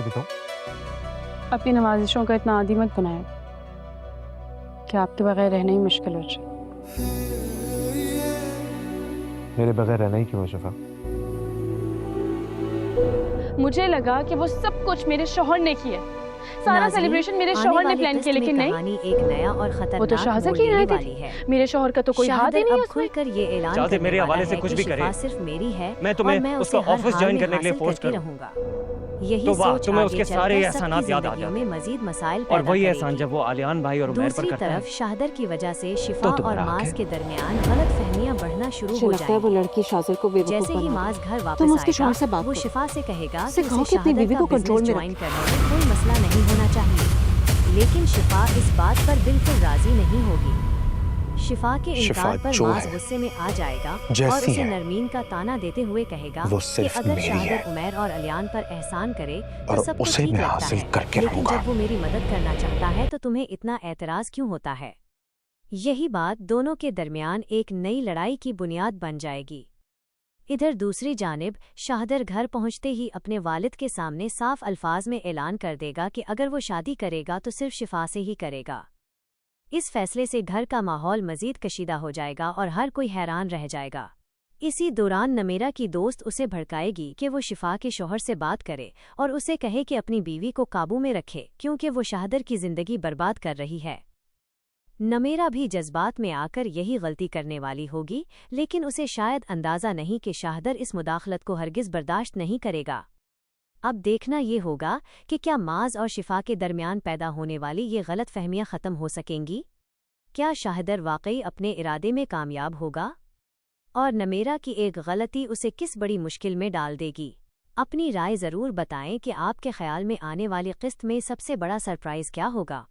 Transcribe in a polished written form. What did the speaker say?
देता हूँ। अपनी नवाजिशों का इतना आदी मत बनाए कि आपके बगैर रहना ही मुश्किल हो जाए। मेरे बगैर रहना ही क्यों है शिफा? मुझे लगा कि वो सब कुछ मेरे शौहर ने किया, सारा सेलिब्रेशन मेरे शौहर ने प्लान किया, लेकिन नहीं, एक नया और खतरनाक वो तो शाहज़र की इनायत थी। मेरे शौहर का तो कोई हाथ ही नहीं है उसमें। खुलकर ये ऐलान चाहते मेरे हवाले से है कुछ कि भी करे, शिफा सिर्फ मेरी है मैं तुम्हें उसका ऑफिस ज्वाइन करने के लिए फोर्स रहूंगा। यही तो वाह, सोच तुम्हें आगे उसके सारे चलकर एहसानात सबकी याद आ जिंदगियों जाते में मजीद मसाइल और पैदा वही करेगी। एहसान जब वो आलियान भाई और उमैर पर दूसरी करता है। तरफ शाहदर की वजह से तो शिफा और तुम्हारा हक माज है। के दरमियान गलत फहमियां बढ़ना शुरू हो लगता है वो जाएंगी। लड़की शाज़र को बेवकूफ जैसे ही बना माज देगी। घर तुम वापस उसके शौहर से आएगा, बात वो करो। शिफा से कहेगा उससे कि कहो उसे कि अपनी शाहदर बीवी का को कंट्रोल बिजनेस में ज्वाइन करने में कोई मसला नहीं होना चाहिए, लेकिन शिफा इस बात पर बिल्कुल राजी नहीं होगी। शिफा के इनकार पर माज गुस्से में आ जाएगा और उसे नरमीन का ताना देते हुए कहेगा कि अगर शाहदर उमैर और अलियान पर एहसान करे तो सब कुछ ठीक लगता है, लेकिन जब वो मेरी मदद करना चाहता है तो तुम्हें इतना एतराज क्यों होता है? यही बात दोनों के दरमियान एक नई लड़ाई की बुनियाद बन जाएगी। इधर दूसरी जानिब शाहदर घर पहुंचते ही अपने वालिद के सामने साफ अल्फाज में ऐलान कर देगा कि अगर वो शादी करेगा तो सिर्फ शिफा से ही करेगा। इस फैसले से घर का माहौल मजीद कशीदा हो जाएगा और हर कोई हैरान रह जाएगा। इसी दौरान नमेरा की दोस्त उसे भड़काएगी कि वो शिफा के शौहर से बात करे और उसे कहे कि अपनी बीवी को काबू में रखे, क्योंकि वो शाहदर की जिंदगी बर्बाद कर रही है। नमेरा भी जज्बात में आकर यही गलती करने वाली होगी, लेकिन उसे शायद अंदाजा नहीं कि शाहदर इस मुदाखलत को हरगिज बर्दाश्त नहीं करेगा। अब देखना ये होगा कि क्या माज और शिफा के दरमियान पैदा होने वाली ये गलत फहमियां ख़त्म हो सकेंगी। क्या शाहदर वाकई अपने इरादे में कामयाब होगा और नमेरा की एक गलती उसे किस बड़ी मुश्किल में डाल देगी? अपनी राय ज़रूर बताएं कि आपके ख्याल में आने वाली किस्त में सबसे बड़ा सरप्राइज़ क्या होगा।